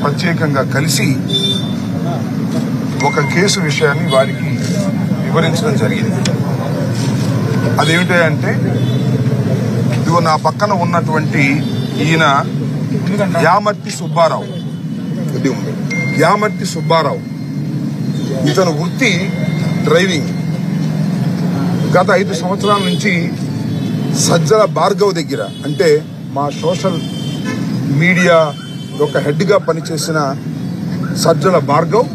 ప్రత్యేకంగా కలిసి ఒక కేసు విషయాన్ని వారికి వివరించడం జరిగింది. అదేమిటంటే ఇదిగో నా పక్కన ఉన్నటువంటి ఈయన యామర్తి సుబ్బారావు. యామర్తి సుబ్బారావు ఇతను వృత్తి డ్రైవింగ్. గత 5 సంవత్సరాల నుంచి సజ్జల భార్గవ్ దగ్గర, అంటే మా సోషల్ మీడియా యొక్క హెడ్గా పనిచేసిన సజ్జల భార్గవ్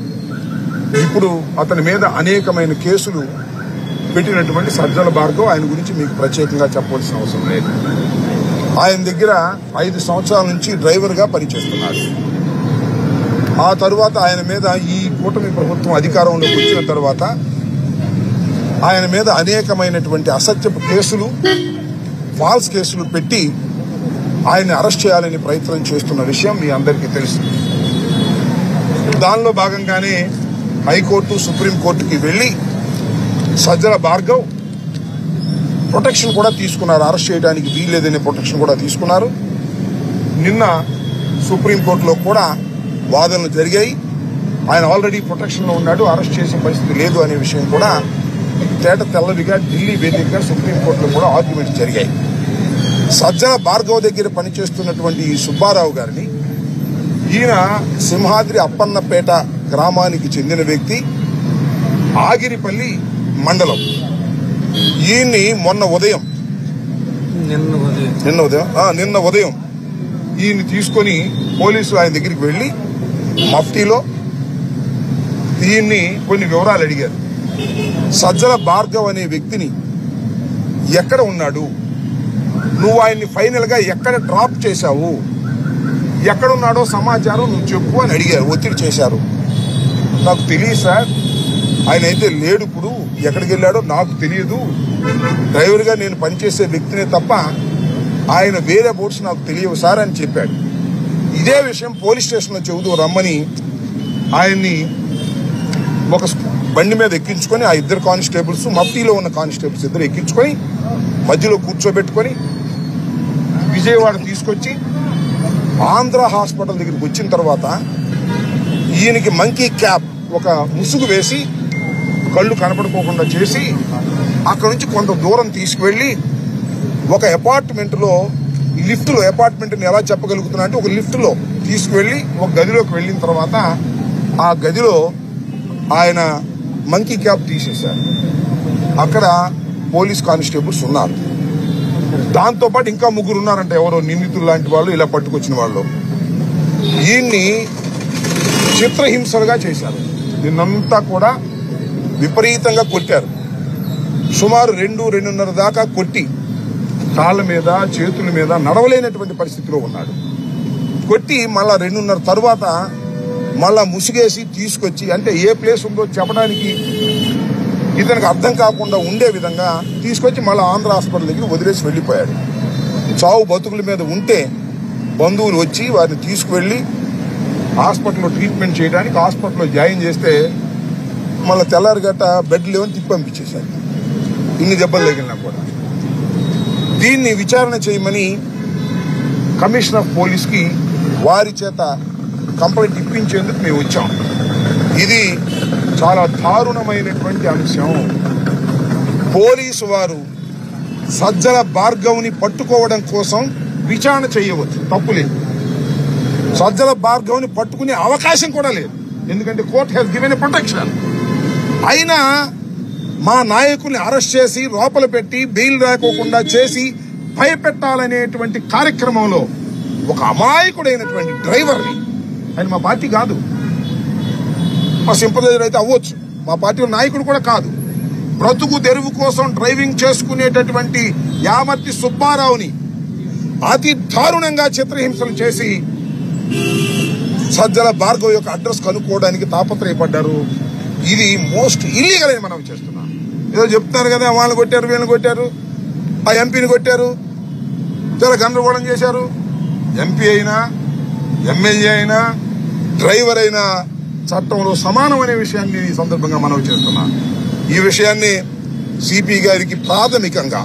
ఇప్పుడు అతని మీద అనేకమైన కేసులు పెట్టినటువంటి సజ్జల భార్గవ్. ఆయన గురించి మీకు ప్రత్యేకంగా చెప్పవలసిన అవసరం లేదు. ఆయన దగ్గర 5 సంవత్సరాల నుంచి డ్రైవర్గా పనిచేస్తున్నాడు. ఆ తరువాత ఆయన మీద ఈ కూటమి ప్రభుత్వం అధికారంలోకి వచ్చిన తర్వాత ఆయన మీద అనేకమైనటువంటి అసత్యపు కేసులు, ఫాల్స్ కేసులు పెట్టి ఆయన్ని అరెస్ట్ చేయాలని ప్రయత్నం చేస్తున్న విషయం మీ అందరికీ తెలుసు. దానిలో భాగంగానే హైకోర్టు, సుప్రీంకోర్టుకి వెళ్లి సజ్జల భార్గవ్ ప్రొటెక్షన్ కూడా తీసుకున్నారు. అరెస్ట్ చేయడానికి వీల్లేదనే ప్రొటెక్షన్ కూడా తీసుకున్నారు. నిన్న సుప్రీంకోర్టులో కూడా వాదనలు జరిగాయి. ఆయన ఆల్రెడీ ప్రొటెక్షన్లో ఉన్నాడు, అరెస్ట్ చేసే పరిస్థితి లేదు అనే విషయం కూడా తేట తెల్లవిగా ఢిల్లీ వేదికగా సుప్రీంకోర్టులో కూడా ఆర్గ్యుమెంట్స్ జరిగాయి. సజ్జల భార్గవ్ దగ్గర పనిచేస్తున్నటువంటి ఈ సుబ్బారావు గారిని, ఈయన సింహాద్రి అప్పన్నపేట గ్రామానికి చెందిన వ్యక్తి, ఆగిరిపల్లి మండలం. ఈయన్ని నిన్న ఉదయం ఈయన్ని తీసుకొని పోలీసులు ఆయన దగ్గరికి వెళ్లి మఫ్టీలో ఈయన్ని కొన్ని వివరాలు అడిగారు. సజ్జల భార్గవ్ అనే వ్యక్తిని ఎక్కడ ఉన్నాడు, నువ్వు ఆయన్ని ఫైనల్ గా ఎక్కడ డ్రాప్ చేశావు, ఎక్కడున్నాడో సమాచారం నువ్వు చెప్పు అని అడిగారు, ఒత్తిడి చేశారు. నాకు తెలియదు సార్, ఆయన అయితే లేడు, ఇప్పుడు ఎక్కడికి వెళ్ళాడో నాకు తెలియదు, డ్రైవర్గా నేను పనిచేసే వ్యక్తినే తప్ప ఆయన వేరే బోట్స్ నాకు తెలియవు సార్ అని చెప్పాడు. ఇదే విషయం పోలీస్ స్టేషన్లో చెబుతూ రమ్మని ఆయన్ని ఒక బండి మీద ఎక్కించుకొని, ఆ 2 కానిస్టేబుల్స్, మఫ్టీలో ఉన్న కానిస్టేబుల్స్ 2 ఎక్కించుకొని మధ్యలో కూర్చోబెట్టుకొని విజయవాడ తీసుకొచ్చి ఆంధ్ర హాస్పిటల్ దగ్గరికి వచ్చిన తర్వాత ఈయనకి మంకీ క్యాప్, ఒక ముసుగు వేసి కళ్ళు కనపడుకోకుండా చేసి అక్కడ నుంచి కొంత దూరం తీసుకువెళ్లి ఒక అపార్ట్మెంట్లో, లిఫ్ట్లో, అపార్ట్మెంట్ని ఎలా చెప్పగలుగుతున్నా అంటే ఒక లిఫ్ట్లో తీసుకువెళ్లి ఒక గదిలోకి వెళ్ళిన తర్వాత ఆ గదిలో ఆయన మంకీ క్యాప్ తీసేశారు. అక్కడ పోలీస్ కానిస్టేబుల్స్ ఉన్నారు. దాంతోపాటు ఇంకా 3 ఉన్నారంట, ఎవరో నిందితులు లాంటి వాళ్ళు, ఇలా పట్టుకొచ్చిన వాళ్ళు. ఈయన్ని చిత్రహింసలుగా చేశారు. నిన్నంతా కూడా విపరీతంగా కొట్టారు. సుమారు 2-2:30 దాకా కొట్టి కాళ్ళ మీద, చేతుల మీద నడవలేనటువంటి పరిస్థితిలో ఉన్నాడు. కొట్టి మళ్ళా 2:30 తర్వాత మళ్ళా ముసిగేసి తీసుకొచ్చి, అంటే ఏ ప్లేస్ ఉందో చెప్పడానికి ఇతనికి అర్థం కాకుండా ఉండే విధంగా తీసుకొచ్చి మళ్ళీ ఆంధ్ర హాస్పిటల్ దగ్గర వదిలేసి వెళ్ళిపోయాడు. చావు బతుకుల మీద ఉంటే బంధువులు వచ్చి వారిని తీసుకువెళ్ళి హాస్పిటల్లో ట్రీట్మెంట్ చేయడానికి హాస్పిటల్లో జాయిన్ చేస్తే మళ్ళీ తెల్లారిగట్ట బెడ్ లేవని తిప్పి పంపించేశారు, ఇన్ని దెబ్బలు తగిలినా కూడా. దీన్ని విచారణ చేయమని కమిషనర్ ఆఫ్ పోలీస్కి వారి చేత కంప్లైంట్ ఇప్పించేందుకు మేము వచ్చాం. ఇది చాలా దారుణమైనటువంటి అంశం. పోలీసు వారు సజ్జల భార్గవ్ని పట్టుకోవడం కోసం విచారణ చేయవచ్చు, తప్పులేదు. సజ్జల భార్గవ్ని పట్టుకునే అవకాశం కూడా లేదు, ఎందుకంటే court has given a protection. అయినా మా నాయకుల్ని అరెస్ట్ చేసి లోపల పెట్టి బెయిల్ రాకోకుండా చేసి భయపెట్టాలనేటువంటి కార్యక్రమంలో ఒక అమాయకుడైనటువంటి డ్రైవర్ని, ఆయన మా పార్టీ కాదు, మా సింపథైజర్ అయితే అవ్వచ్చు, మా పార్టీ నాయకుడు కూడా కాదు, బ్రతుకు తెరువు కోసం డ్రైవింగ్ చేసుకునేటటువంటి యామర్తి సుబ్బారావుని అతి దారుణంగా చిత్రహింసలు చేసి సజ్జల భార్గవ్ యొక్క అడ్రస్ కనుక్కోవడానికి తాపత్రయపడ్డారు. ఇది మోస్ట్ ఇల్లీగల్ అని మనం చేస్తున్నాం. ఏదో చెప్తున్నారు కదా, వాళ్ళని కొట్టారు, వీళ్ళని కొట్టారు, ఆ ఎంపీని కొట్టారు, చాలా గందరగోళం చేశారు. ఎంపీ అయినా, ఎమ్మెల్యే అయినా, డ్రైవర్ అయినా చట్టంలో సమానం అనే విషయాన్ని ఈ సందర్భంగా మనం చేస్తున్నాం. ఈ విషయాన్ని సిపి గారికి ప్రాథమికంగా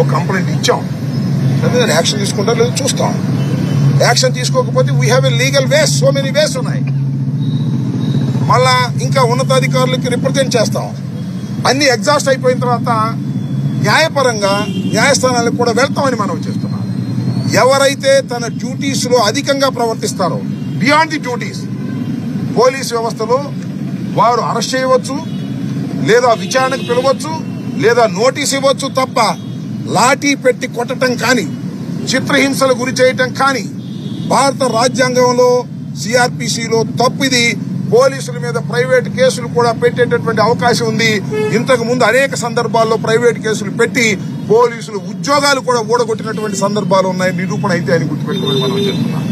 ఒక కంప్లైంట్ ఇచ్చాం. యాక్షన్ తీసుకుంటారు లేదు చూస్తాం. యాక్షన్ తీసుకోకపోతే we have a legal ways, so many ways ఉన్నాయి. మళ్ళా ఇంకా ఉన్నతాధికారులకి రిప్రజెంట్ చేస్తాం. అన్ని ఎగ్జాస్ట్ అయిపోయిన తర్వాత న్యాయపరంగా న్యాయస్థానాలకు కూడా వెళ్తామని మనం చేస్తున్నాం. ఎవరైతే తన డ్యూటీస్ లో అధికంగా ప్రవర్తిస్తారో, బియాండ్ ది డ్యూటీస్, పోలీస్ వ్యవస్థలో వారు అరెస్ట్ చేయవచ్చు, లేదా విచారణకు పిలవచ్చు, లేదా నోటీస్ ఇవ్వచ్చు తప్ప లాఠీ పెట్టి కొట్టడం కానీ, చిత్రహింసలు గురి చేయటం కానీ భారత రాజ్యాంగంలో సిఆర్పిసిలో తప్పిది. పోలీసుల మీద ప్రైవేట్ కేసులు కూడా పెట్టేటటువంటి అవకాశం ఉంది. ఇంతకు ముందు అనేక సందర్భాల్లో ప్రైవేట్ కేసులు పెట్టి పోలీసులు ఉద్యోగాలు కూడా ఊడగొట్టినటువంటి సందర్భాలు ఉన్నాయి. నిరూపణ అయితే అని గుర్తుపెట్టుకోవాలి మనం చేస్తున్నాం.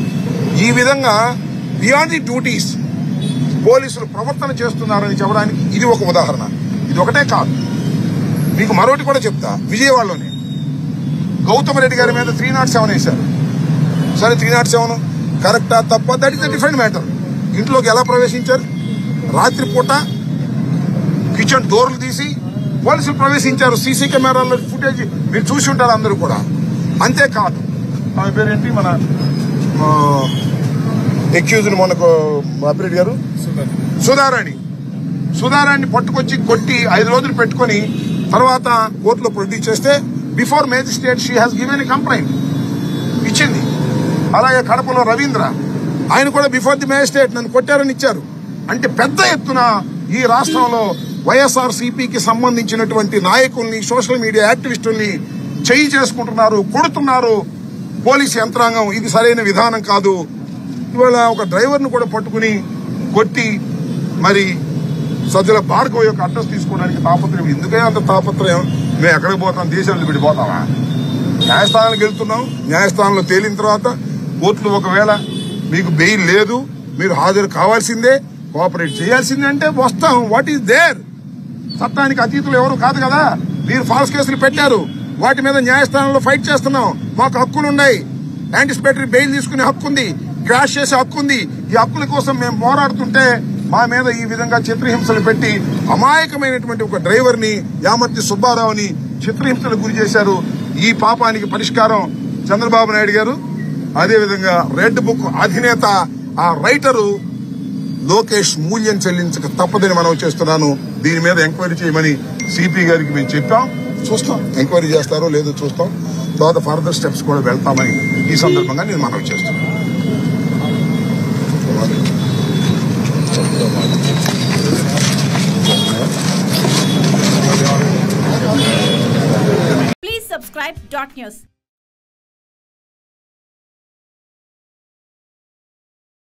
ఈ విధంగా బియాండ్ ది డ్యూటీస్ పోలీసులు ప్రవర్తన చేస్తున్నారని చెప్పడానికి ఇది ఒక ఉదాహరణ. ఇది ఒకటే కాదు, మీకు మరొకటి కూడా చెప్తా. విజయవాడలోనే గౌతమ్ రెడ్డి గారి మీద 307 వేశారు. సరే 307 కరెక్టా తప్ప, that is the different matter. ఇంట్లోకి ఎలా ప్రవేశించారు? రాత్రిపూట కిచెన్ డోర్లు తీసి పోలీసులు ప్రవేశించారు. సీసీ కెమెరాల్లో ఫుటేజ్ మీరు చూసి ఉంటారు అందరూ కూడా. అంతేకాదు, ఆమె పేరేంటి, మన ఎక్యూజ్డ్ మనకు అప్రెడ్ గారు సుధారాణి పట్టుకొచ్చి కొట్టి 5 రోజులు పెట్టుకుని తర్వాత కోర్టులో ప్రొడ్యూస్ చేస్తే before magistrate she has given a complaint ఇచ్చింది. అలాగే కడపలో రవీంద్ర, ఆయన కూడా బిఫోర్ ది మేజిస్ట్రేట్ నన్ను కొట్టారని ఇచ్చారు. అంటే పెద్ద ఎత్తున ఈ రాష్ట్రంలో వైఎస్ఆర్సీపీకి సంబంధించినటువంటి నాయకుల్ని, సోషల్ మీడియా యాక్టివిస్టుల్ని చేయి చేసుకుంటున్నారు, కొడుతున్నారు పోలీసు యంత్రాంగం. ఇది సరైన విధానం కాదు. ఇవాళ ఒక డ్రైవర్ను కూడా పట్టుకుని కొట్టి మరి సజ్జల భార్గవ్ యొక్క అడ్రస్ తీసుకోవడానికి తాపత్రయం. ఎందుకైనా అంత తాపత్రయం? మేము ఎక్కడికి పోతాం? దేశాలు విడిపోతామా? న్యాయస్థానానికి వెళ్తున్నాం. న్యాయస్థానంలో తేలిన తర్వాత కోర్టులు ఒకవేళ మీకు బెయిల్ లేదు, మీరు హాజరు కావాల్సిందే, కోఆపరేట్ చేయాల్సిందే అంటే వస్తాం. What is there? చట్టానికి అతీతులు ఎవరు కాదు కదా. మీరు ఫాల్స్ కేసులు పెట్టారు, వాటి మీద న్యాయస్థానంలో ఫైట్ చేస్తున్నాం. మాకు హక్కులు ఉన్నాయి. యాంటిసిపేటరీ బెయిల్ తీసుకునే హక్కు ఉంది, క్రాష్ చేసే హక్కు ఉంది. ఈ హక్కుల కోసం మేము పోరాడుతుంటే మా మీద ఈ విధంగా చిత్రహింసలు పెట్టి అమాయకమైనటువంటి ఒక డ్రైవర్ ని, యామర్తి సుబ్బారావుని చిత్రహింసలకు గురి చేశారు. ఈ పాపానికి పరిష్కారం చంద్రబాబు నాయుడు గారు, అదేవిధంగా రెడ్ బుక్ అధినేత ఆ రైటరు లోకేష్ మూల్యం చెల్లించక తప్పదని మనం చేస్తున్నాను. దీని మీద ఎంక్వైరీ చేయమని సిపి గారికి మేము చెప్పాం. చూస్తాం, ఎంక్వైరీ చేస్తారో లేదో చూస్తాం. తర్వాత ఫర్దర్ స్టెప్స్ కూడా వెళ్తామని ఈ సందర్భంగా నేను మనవి చేస్తున్నాను. Please subscribe .news.